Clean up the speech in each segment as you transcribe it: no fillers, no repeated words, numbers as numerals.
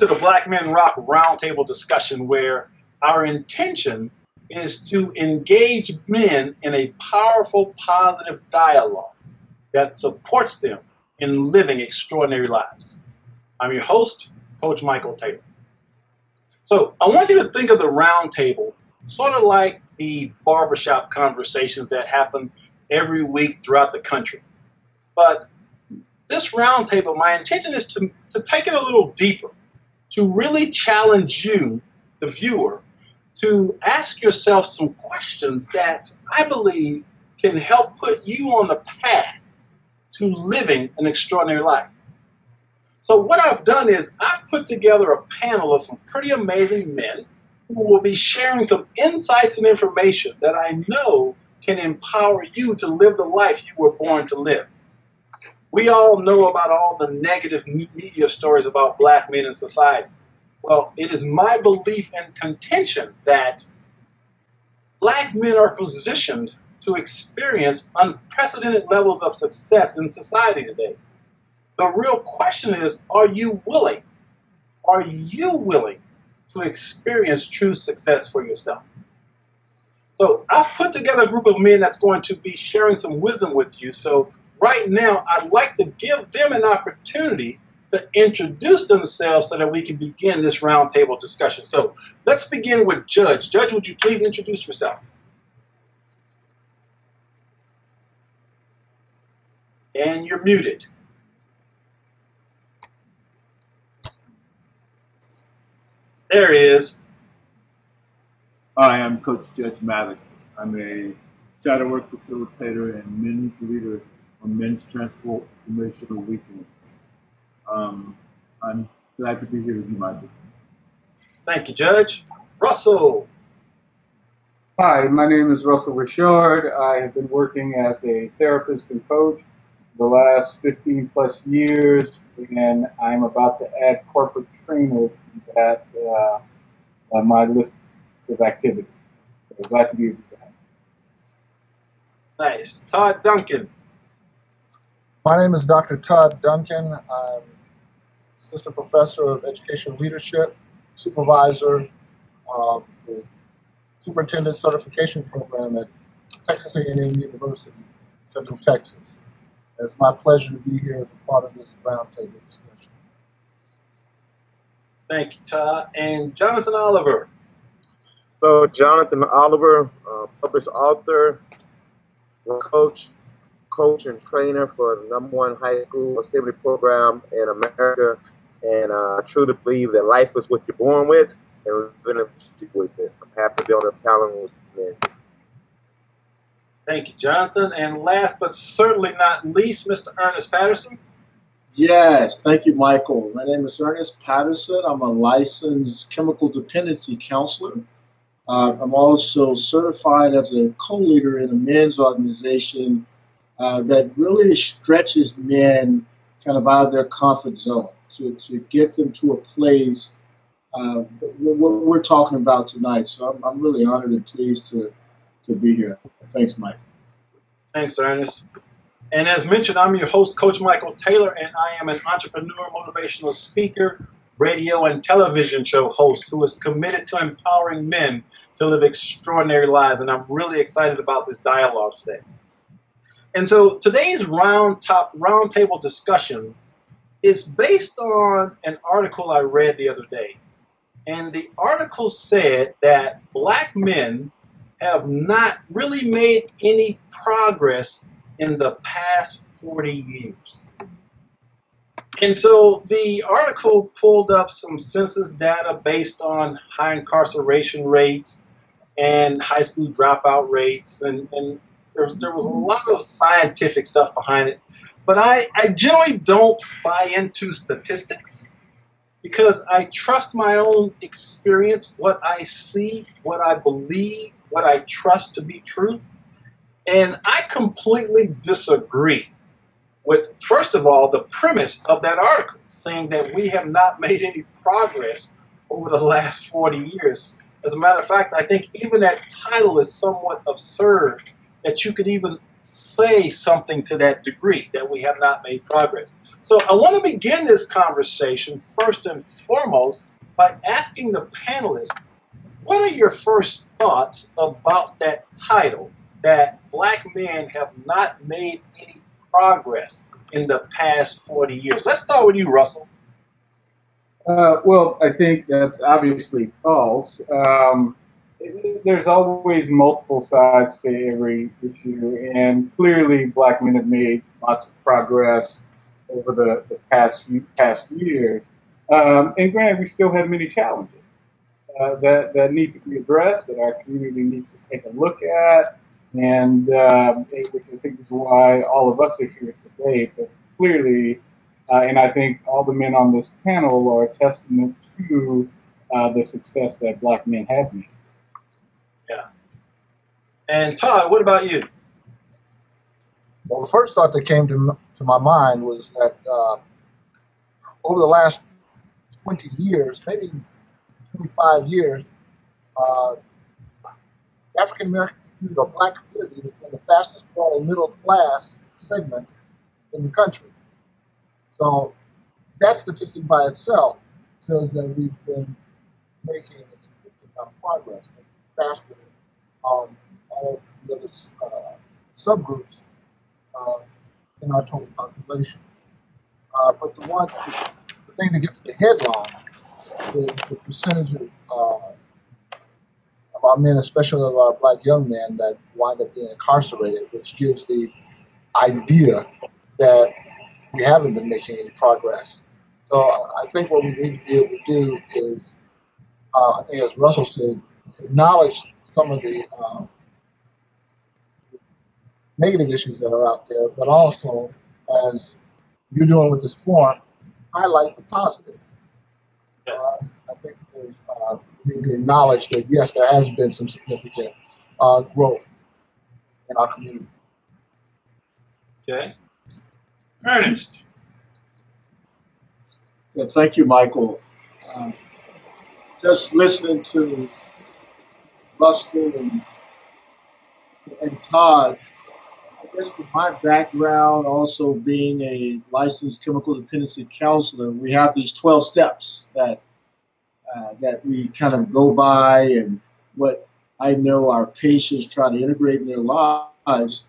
to the Black Men Rock Roundtable discussion, where our intention is to engage men in a powerful, positive dialogue that supports them in living extraordinary lives. I'm your host, Coach Michael Taylor. So I want you to think of the roundtable sort of like the barbershop conversations that happen every week throughout the country. But this roundtable, my intention is to take it a little deeper, to really challenge you, the viewer, to ask yourself some questions that I believe can help put you on the path to living an extraordinary life. So what I've done is I've put together a panel of some pretty amazing men who will be sharing some insights and information that I know can empower you to live the life you were born to live. We all know about all the negative media stories about black men in society. Well, it is my belief and contention that black men are positioned to experience unprecedented levels of success in society today. The real question is, are you willing? Are you willing to experience true success for yourself? So I've put together a group of men that's going to be sharing some wisdom with you. So right now, I'd like to give them an opportunity to introduce themselves so that we can begin this roundtable discussion. So let's begin with Judge. Judge, would you please introduce yourself? And you're muted. There he is. Hi, I'm Coach Judge Maddox. I'm a shadow work facilitator and men's leader on Men's Transformational Weekends. I'm glad to be here with you, Michael. Thank you, Judge. Russell. Hi, my name is Russell Richard. I have been working as a therapist and coach for the last 15 plus years, and I'm about to add corporate trainer to that on my list of activities. So glad to be with you. Nice. Todd Duncan. My name is Dr. Todd Duncan. I'm Assistant Professor of Educational Leadership, Supervisor of the Superintendent Certification Program at Texas A&M University, Central Texas. It's my pleasure to be here as a part of this roundtable discussion. Thank you, Todd. And Jonathan Oliver. So Jonathan Oliver, published author, coach and trainer for the #1 high school stability program in America, and I truly believe that life is what you're born with, and living with it. I'm happy to be on the panel with you today. Thank you, Jonathan. And last but certainly not least, Mr. Ernest Patterson. Yes, thank you, Michael. My name is Ernest Patterson. I'm a licensed chemical dependency counselor. I'm also certified as a co-leader in a men's organization that really stretches men kind of out of their comfort zone to get them to a place what we're talking about tonight. So I'm really honored and pleased to be here. Thanks, Mike. Thanks, Ernest. And as mentioned, I'm your host, Coach Michael Taylor, and I am an entrepreneur, motivational speaker, radio and television show host who is committed to empowering men to live extraordinary lives. And I'm really excited about this dialogue today. And so today's roundtable discussion is based on an article I read the other day. And the article said that black men have not really made any progress in the past 40 years. And so the article pulled up some census data based on high incarceration rates and high school dropout rates, and there was a lot of scientific stuff behind it. But I generally don't buy into statistics because I trust my own experience, what I see, what I believe, what I trust to be true. And I completely disagree with, first of all, the premise of that article, saying that we have not made any progress over the last 40 years. As a matter of fact, I think even that title is somewhat absurd, that you could even say something to that degree that we have not made progress. So I want to begin this conversation first and foremost by asking the panelists, what are your first thoughts about that title, that Black men have not made any progress in the past 40 years? Let's start with you, Russell. Well, I think that's obviously false. There's always multiple sides to every issue, and clearly Black men have made lots of progress over the past years. And granted, we still have many challenges that need to be addressed, that our community needs to take a look at, and which I think is why all of us are here today. But clearly, and I think all the men on this panel are a testament to the success that Black men have made. Yeah. And Todd, what about you? Well, the first thought that came to my mind was that over the last 20 years, maybe 25 years, African American community or Black community has been the fastest growing middle class segment in the country. So that statistic by itself says that we've been making a significant amount of progress, faster than all of the other subgroups in our total population. But the thing that gets the headline is the percentage of our men, especially of our Black young men, that wind up being incarcerated, which gives the idea that we haven't been making any progress. So I think what we need to be able to do is, I think as Russell said, acknowledge some of the negative issues that are out there, but also, as you're doing with this forum, highlight the positive. Yes. I think there's, we need to acknowledge that, yes, there has been some significant growth in our community. Okay. Ernest. Yeah, thank you, Michael. Just listening to Russell and Todd, I guess from my background, also being a licensed chemical dependency counselor, we have these 12 steps that we kind of go by, and what I know our patients try to integrate in their lives.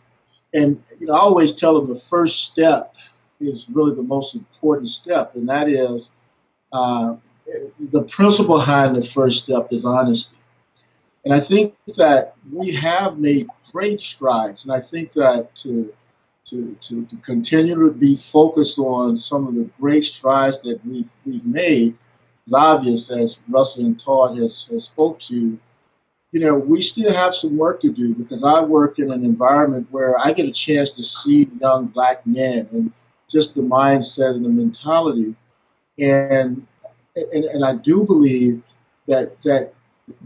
And I always tell them the first step is really the most important step, and that is the principle behind the first step is honesty. And I think that we have made great strides, and I think that to continue to be focused on some of the great strides that we've made is obvious, as Russell and Todd has spoke to. We still have some work to do, because I work in an environment where I get a chance to see young Black men and just the mindset and the mentality, and I do believe that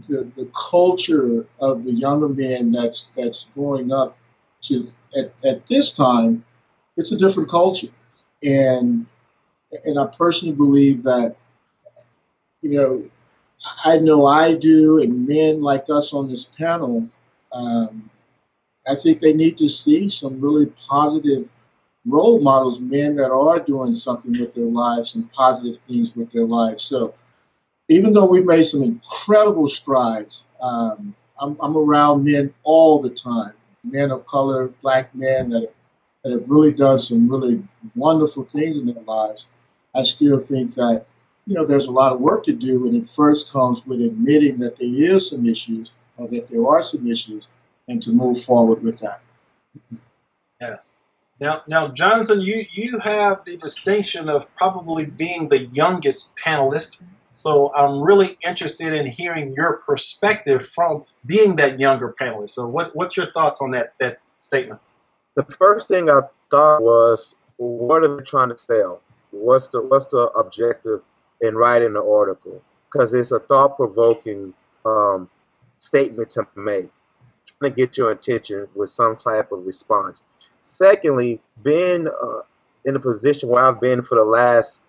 the culture of the younger men that's growing up to at this time, it's a different culture, and I personally believe that I know I do, and men like us on this panel, I think they need to see some really positive role models, men that are doing something with their lives and positive things with their lives. So even though we've made some incredible strides, I'm around men all the time, men of color, Black men that have really done some really wonderful things in their lives. I still think that there's a lot of work to do, and it first comes with admitting that there is some issues, or that there are some issues, and to move forward with that. Yes. Now, Jonathan, you have the distinction of probably being the youngest panelist. So I'm really interested in hearing your perspective from being that younger panelist. So what's your thoughts on that statement? The first thing I thought was, what are they trying to sell? What's the objective in writing the article? Because it's a thought-provoking statement to make, trying to get your attention with some type of response. Secondly, being in a position where I've been for the last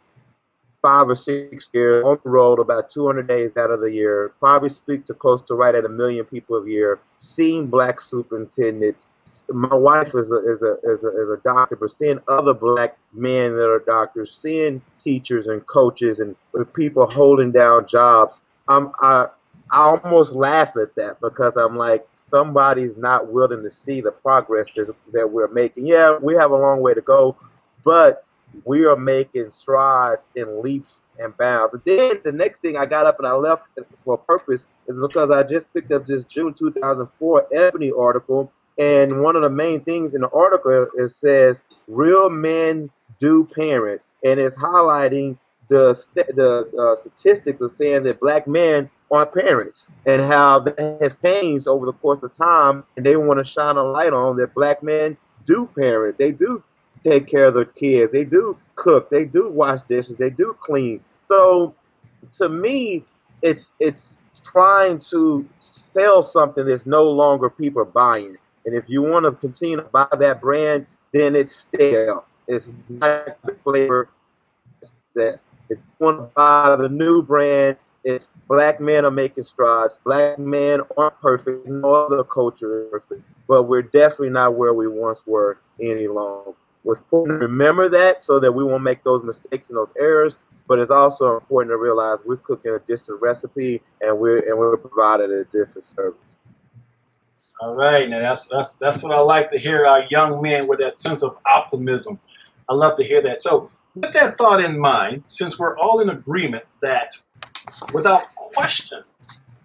5 or 6 years, on the road about 200 days out of the year, probably speak to close to right at 1 million people a year, seeing black superintendents. My wife is a doctor, but seeing other black men that are doctors, seeing teachers and coaches and people holding down jobs, I almost laugh at that because I'm like, somebody's not willing to see the progress that we're making. Yeah, we have a long way to go, but we are making strides in leaps and bounds. But then the next thing I got up and I left for a purpose is because I just picked up this June 2004 Ebony article, and one of the main things in the article it says real men do parent, and it's highlighting the statistics of saying that black men are parents and how that has changed over the course of time, and they want to shine a light on that black men do parent, they do take care of their kids, they do cook, they do wash dishes, they do clean. So to me, it's trying to sell something that's no longer people buying. And if you want to continue to buy that brand, then it's stale. It's not the flavor that if you want to buy the new brand, it's black men are making strides. Black men aren't perfect. No other culture is perfect. But we're definitely not where we once were any longer. It's important to remember that so that we won't make those mistakes and those errors. But it's also important to realize we're cooking a different recipe and we're providing a different service. All right, now that's what I like to hear. Our young men with that sense of optimism. I love to hear that. So, with that thought in mind, since we're all in agreement that without question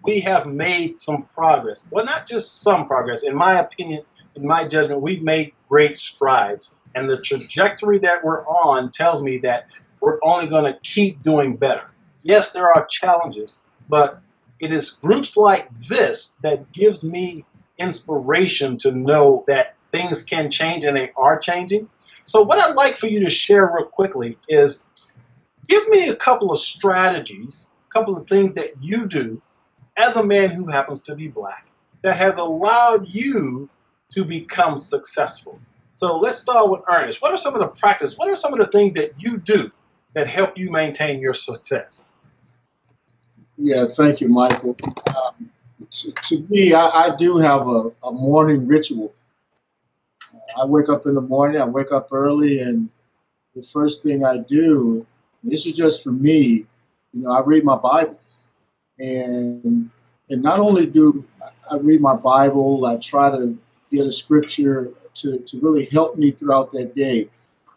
we have made some progress. Well, not just some progress. In my opinion, in my judgment, we've made great strides. And the trajectory that we're on tells me that we're only going to keep doing better. Yes, there are challenges, but it is groups like this that gives me inspiration to know that things can change and they are changing. So what I'd like for you to share real quickly is give me a couple of strategies, a couple of things that you do as a man who happens to be black that has allowed you to become successful. So let's start with Ernest. What are some of the practices? What are some of the things that you do that help you maintain your success? Yeah, thank you, Michael. To me, I do have a morning ritual. I wake up in the morning, I wake up early, and the first thing I do, this is just for me, I read my Bible. And not only do I read my Bible, I try to get a scripture to really help me throughout that day.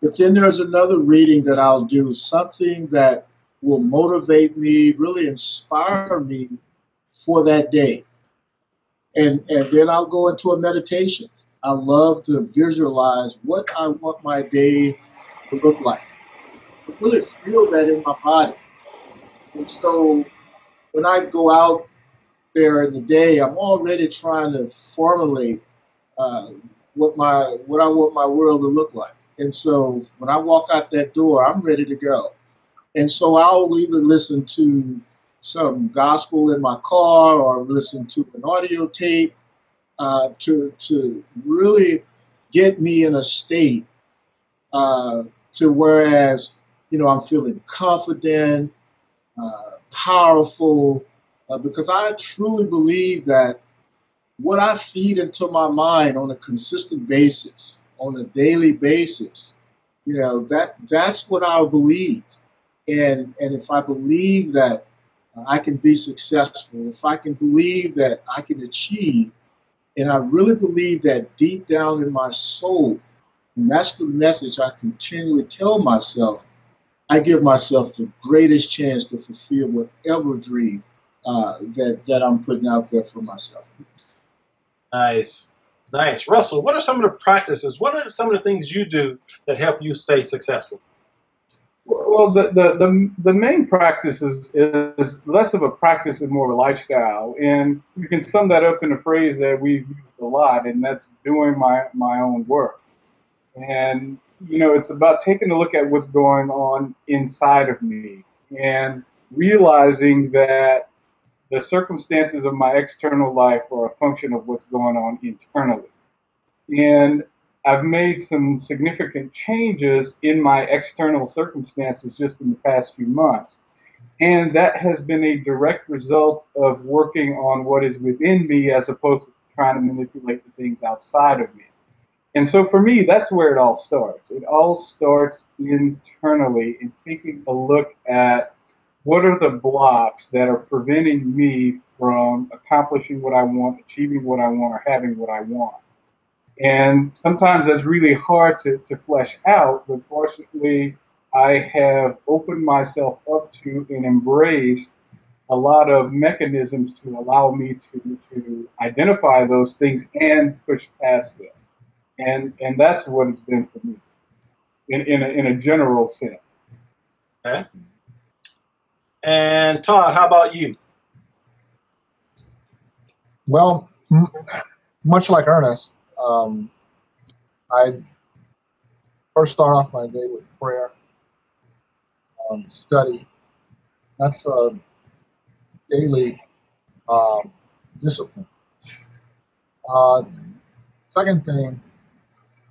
But then there's another reading that I'll do, something that will motivate me, really inspire me for that day. And then I'll go into a meditation. I love to visualize what I want my day to look like. I really feel that in my body. And so when I go out there in the day, I'm already trying to formulate what I want my world to look like. And so when I walk out that door, I'm ready to go. And so I'll either listen to some gospel in my car or listen to an audio tape to really get me in a state to whereas, I'm feeling confident, powerful, because I truly believe that what I feed into my mind on a consistent basis, on a daily basis, that's what I believe. And if I believe that I can be successful, if I can believe that I can achieve, and I really believe that deep down in my soul, and that's the message I continually tell myself, I give myself the greatest chance to fulfill whatever dream that I'm putting out there for myself. Nice. Nice. Russell, what are some of the practices? What are some of the things you do that help you stay successful? Well, the main practice is less of a practice and more of a lifestyle. And you can sum that up in a phrase that we've used a lot, and that's doing my own work. And, it's about taking a look at what's going on inside of me and realizing that the circumstances of my external life are a function of what's going on internally. And I've made some significant changes in my external circumstances just in the past few months. And that has been a direct result of working on what is within me as opposed to trying to manipulate the things outside of me. And so for me, that's where it all starts. It all starts internally in taking a look at what are the blocks that are preventing me from accomplishing what I want, achieving what I want, or having what I want. And sometimes that's really hard to flesh out, but fortunately, I have opened myself up to and embraced a lot of mechanisms to allow me to identify those things and push past them. And that's what it's been for me in a general sense. Okay. And Todd, how about you? Well, much like Ernest, I first start off my day with prayer, study. That's a daily discipline. Second thing,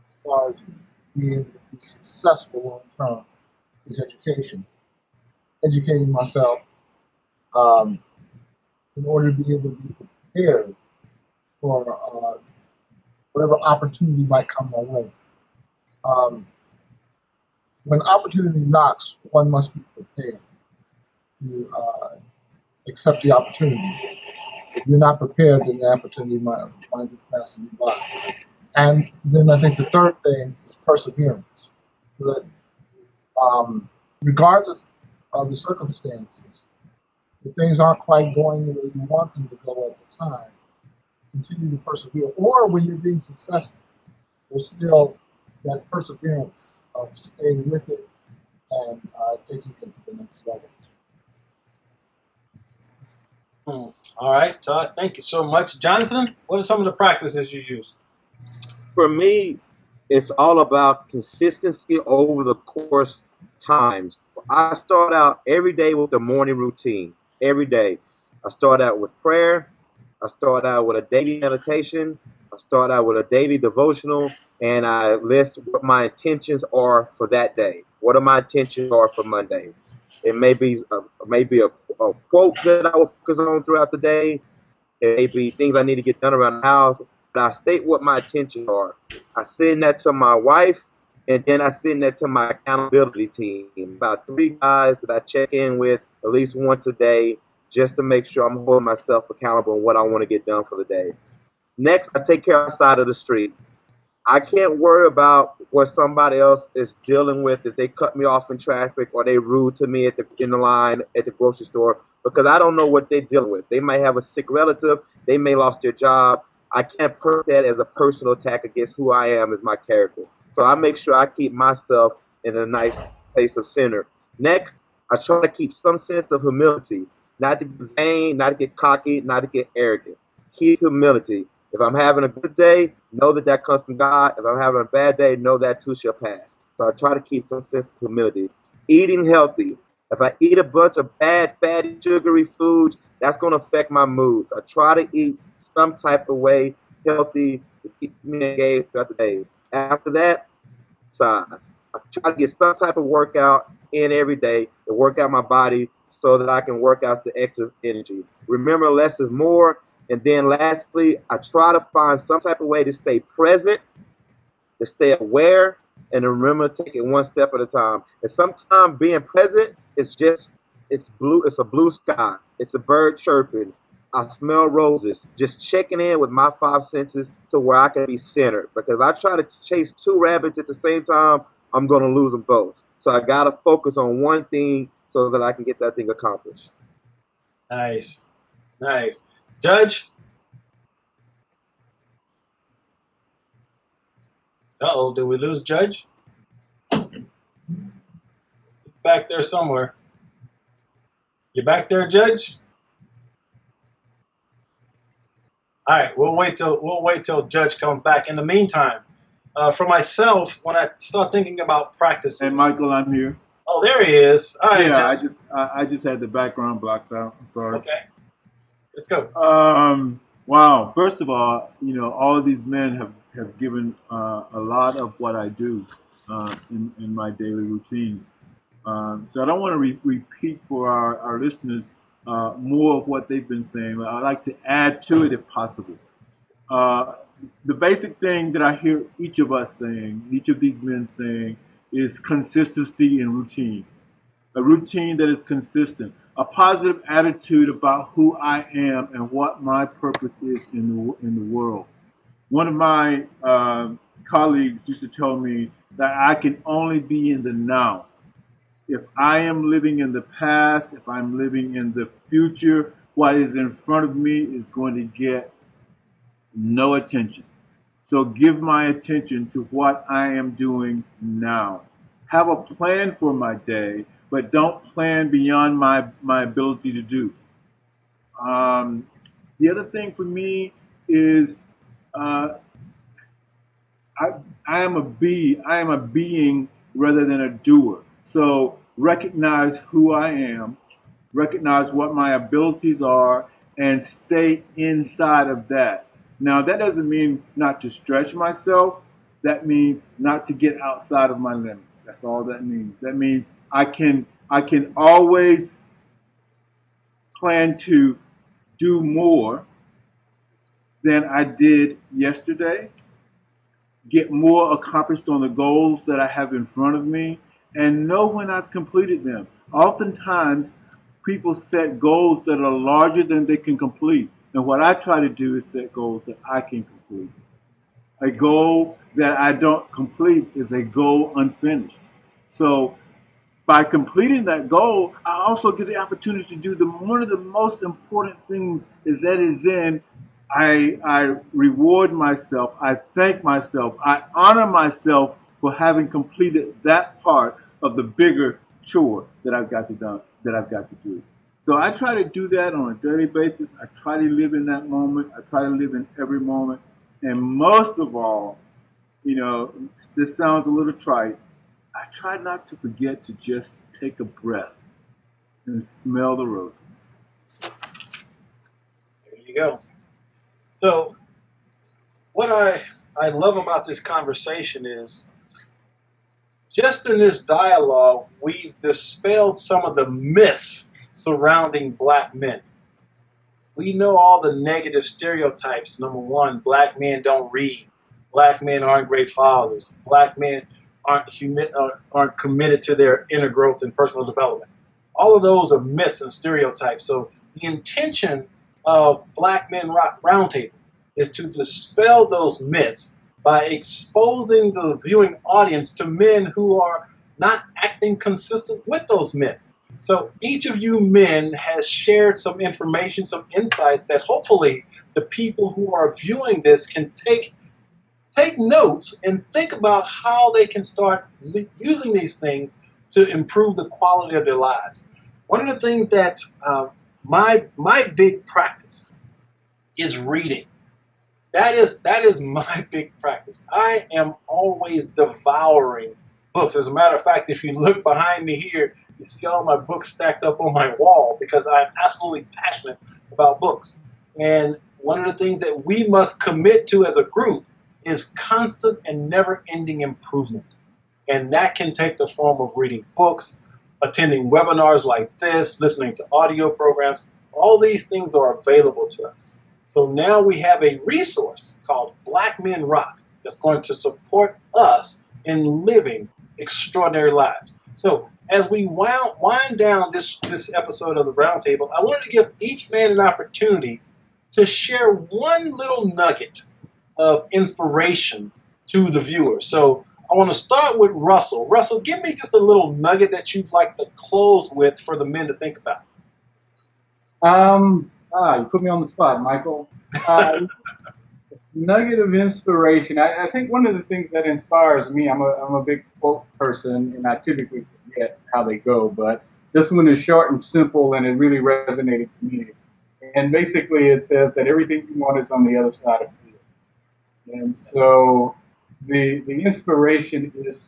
as far as being able to be successful long term, is education. Educating myself in order to be able to be prepared for whatever opportunity might come my way. When opportunity knocks, one must be prepared to accept the opportunity. If you're not prepared, then the opportunity might find you passing you by. And then I think the third thing is perseverance. That regardless of the circumstances, if things aren't quite going the way you want them to go at the time, continue to persevere. Or when you're being successful, there's still that perseverance of staying with it and taking it to the next level. All right, Todd, thank you so much. Jonathan, what are some of the practices you use? For me, it's all about consistency over the course times. I start out every day with a morning routine. Every day. I start out with prayer. I start out with a daily meditation. I start out with a daily devotional, and I list what my intentions are for that day. What are my intentions are for Monday? It may be a quote that I will focus on throughout the day. It may be things I need to get done around the house, but I state what my intentions are. I send that to my wife, and then I send that to my accountability team. About 3 guys that I check in with at least once a day, just to make sure I'm holding myself accountable on what I want to get done for the day. Next, I take care of the side of the street. I can't worry about what somebody else is dealing with if they cut me off in traffic or they rude to me in the line at the grocery store, because I don't know what they're dealing with. They might have a sick relative. They may lost their job. I can't put that as a personal attack against who I am as my character. So I make sure I keep myself in a nice place of center. Next, I try to keep some sense of humility, not to get vain, not to get cocky, not to get arrogant. Keep humility. If I'm having a good day, know that that comes from God. If I'm having a bad day, know that too shall pass. So I try to keep some sense of humility. Eating healthy. If I eat a bunch of bad, fatty, sugary foods, that's going to affect my moods. I try to eat some type of way healthy to keep me engaged throughout the day. After that, size. I try to get some type of workout in every day to work out my body so that I can work out the extra energy. Remember, less is more. And then lastly, I try to find some type of way to stay present, to stay aware, and to remember to take it one step at a time. And sometimes being present is just, it's blue, it's a blue sky. It's a bird chirping. I smell roses. Just checking in with my 5 senses to where I can be centered. Because if I try to chase 2 rabbits at the same time, I'm going to lose them both. So I got to focus on one thing so that I can get that thing accomplished. Nice. Nice. Judge? Uh-oh, did we lose Judge? He's back there somewhere. You back there, Judge? All right, we'll wait till Judge comes back. In the meantime, for myself, when I start thinking about practices. And Michael, I'm here. Oh, there he is. All right, Yeah, Judge. I just had the background blocked out. I'm sorry. Okay, let's go. Wow. First of all, all of these men have given a lot of what I do in my daily routines. So I don't want to repeat for our listeners more of what they've been saying. I'd like to add to it if possible. The basic thing that I hear each of us saying, each of these men saying, is consistency and routine. A routine that is consistent, a positive attitude about who I am and what my purpose is in the world. One of my colleagues used to tell me that I can only be in the now. If I am living in the past, if I'm living in the future, what is in front of me is going to get no attention. So give my attention to what I am doing now. Have a plan for my day, but don't plan beyond my ability to do. The other thing for me is uh, I, I am a being rather than a doer. So recognize who I am, recognize what my abilities are, and stay inside of that. Now, that doesn't mean not to stretch myself. That means not to get outside of my limits. That's all that means. That means I can always plan to do more than I did yesterday, get more accomplished on the goals that I have in front of me, and know when I've completed them. Oftentimes, people set goals that are larger than they can complete. And what I try to do is set goals that I can complete. A goal that I don't complete is a goal unfinished. So by completing that goal, I also get the opportunity to do one of the most important things is then I reward myself, I thank myself, I honor myself for having completed that part of the bigger chore that I've got to do. So I try to do that on a daily basis. I try to live in that moment. I try to live in every moment. And most of all, this sounds a little trite, I try not to forget to just take a breath and smell the roses. There you go. So what I love about this conversation is just in this dialogue, we've dispelled some of the myths surrounding black men. We know all the negative stereotypes. Number one, black men don't read. Black men aren't great fathers. Black men aren't committed to their inner growth and personal development. All of those are myths and stereotypes. So the intention of Black Men Roundtable is to dispel those myths by exposing the viewing audience to men who are not acting consistent with those myths. So each of you men has shared some information, some insights that hopefully the people who are viewing this can take notes and think about how they can start using these things to improve the quality of their lives. One of the things that my big practice is reading. That is my big practice. I am always devouring books. As a matter of fact, if you look behind me here, you see all my books stacked up on my wall because I'm absolutely passionate about books. And one of the things that we must commit to as a group is constant and never-ending improvement. And that can take the form of reading books, attending webinars like this, listening to audio programs. All these things are available to us. So now we have a resource called Black Men Rock that's going to support us in living extraordinary lives. So as we wind down this episode of the Roundtable, I wanted to give each man an opportunity to share one little nugget of inspiration to the viewer. So I want to start with Russell. Russell, give me just a little nugget that you'd like to close with for the men to think about. You put me on the spot, Michael. Nugget of inspiration. I think one of the things that inspires me, I'm a big quote person, and I typically forget how they go, but this one is short and simple, and it really resonated for me. And basically it says that everything you want is on the other side of fear. And so the inspiration is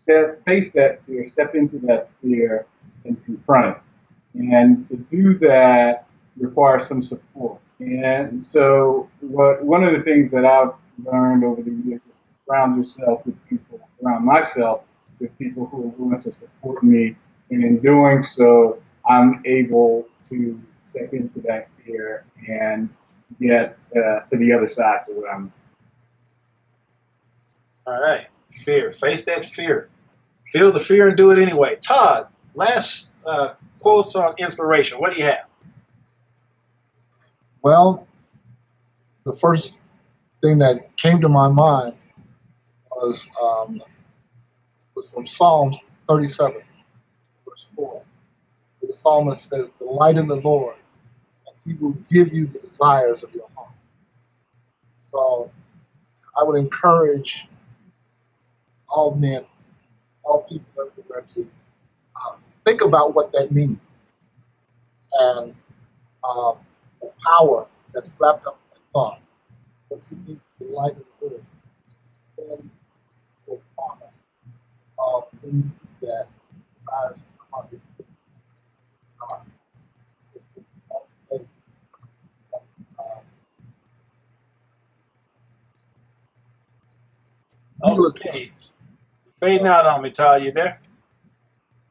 to face that fear, step into that fear, and confront it. And to do that requires some support. And so one of the things that I've learned over the years is to surround yourself with people, surround myself with people who are willing to support me. And in doing so, I'm able to step into that fear and get to the other side to what I'm. All right. Fear. Face that fear. Feel the fear and do it anyway. Todd, last quotes on inspiration. What do you have? Well, the first thing that came to my mind was from Psalms 37, verse 4. The psalmist says, "Delight in the Lord, and He will give you the desires of your heart." So I would encourage all men, all people everywhere to think about what that means and the power that's wrapped up in that thought. What does it mean to delight in the Lord? And the promise of things that desires of your heart. Okay. Fading out on me, Todd. You there?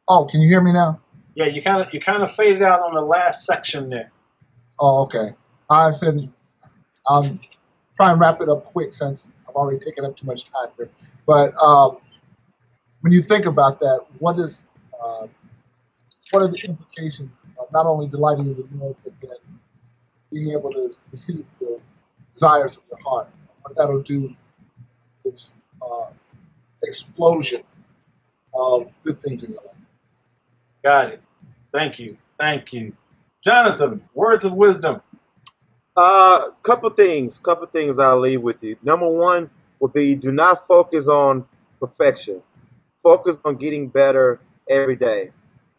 Oh, can you hear me now? Yeah, you kind of faded out on the last section there. Oh, okay. I said I'll try and wrap it up quick since I've already taken up too much time here. But when you think about that, what are the implications of not only delighting in the Lord, but then being able to receive the desires of your heart? What that'll do is explosion of good things in your life. Got it. Thank you. Thank you. Jonathan, words of wisdom. Couple things I'll leave with you. Number one would be do not focus on perfection. Focus on getting better every day.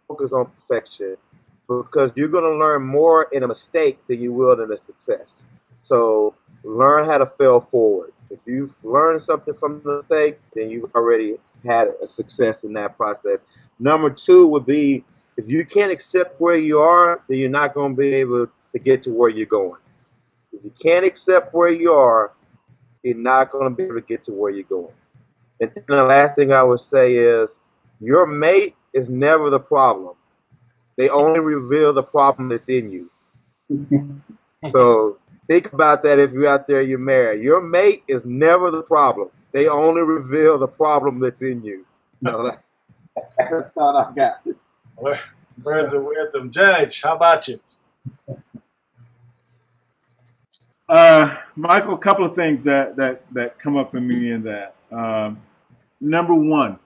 Focus on perfection because you're going to learn more in a mistake than you will in a success. So learn how to fail forward. If you've learned something from the mistake, then you've already had a success in that process. Number two would be if you can't accept where you are, then you're not going to be able to get to where you're going. If you can't accept where you are, you're not going to be able to get to where you're going. And then the last thing I would say is your mate is never the problem. They only reveal the problem that's in you. So think about that if you're out there, you're married. Your mate is never the problem. They only reveal the problem that's in you. No, that's all I got. Where's the wisdom? Judge, how about you? Michael, a couple of things that come up for me in that. Number one,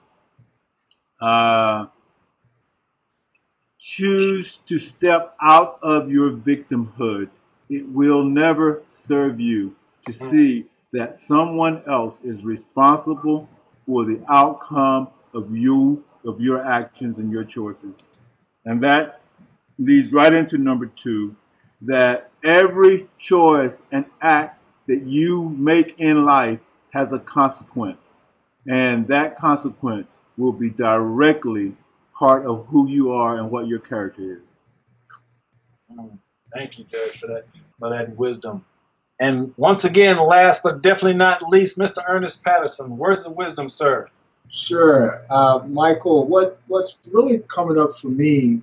choose to step out of your victimhood. It will never serve you to see that someone else is responsible for the outcome of your actions and your choices. And that leads right into number two, that every choice and act that you make in life has a consequence. And that consequence will be directly part of who you are and what your character is. Thank you, Judge, for that wisdom. And once again, last but definitely not least, Mr. Ernest Patterson, words of wisdom, sir. Sure. Michael, what's really coming up for me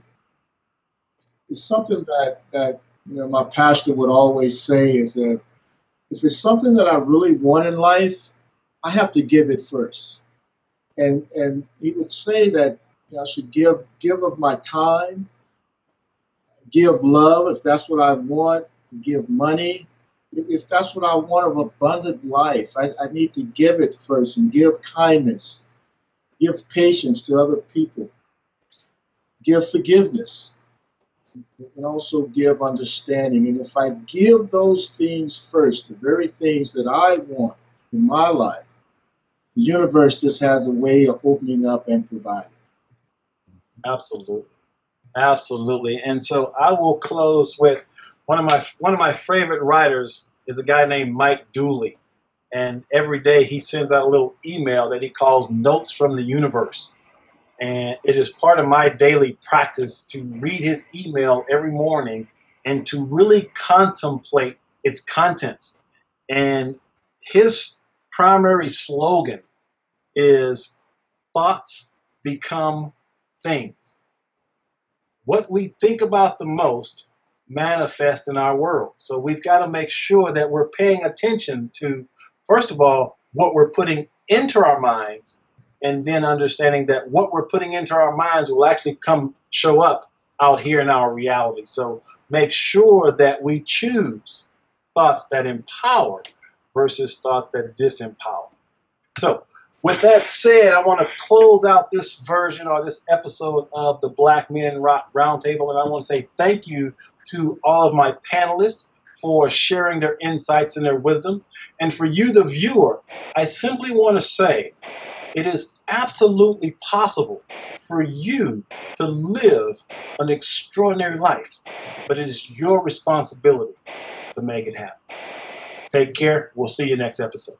is something that my pastor would always say is that if it's something that I really want in life, I have to give it first. And he would say that I should give of my time, give love if that's what I want, give money if that's what I want of abundant life. I need to give it first and give kindness, give patience to other people, give forgiveness, and also give understanding. And if I give those things first, the very things that I want in my life, the universe just has a way of opening up and providing. Absolutely. Absolutely. And so I will close with one of my favorite writers is a guy named Mike Dooley. And every day he sends out a little email that he calls Notes from the Universe. And it is part of my daily practice to read his email every morning and to really contemplate its contents. And his primary slogan is thoughts become things. What we think about the most manifests in our world. So we've got to make sure that we're paying attention to, first of all, what we're putting into our minds, and then understanding that what we're putting into our minds will actually show up out here in our reality. So make sure that we choose thoughts that empower versus thoughts that disempower. So with that said, I want to close out this version or this episode of the Black Men Roundtable, and I want to say thank you to all of my panelists for sharing their insights and their wisdom. And for you, the viewer, I simply want to say it is absolutely possible for you to live an extraordinary life, but it is your responsibility to make it happen. Take care. We'll see you next episode.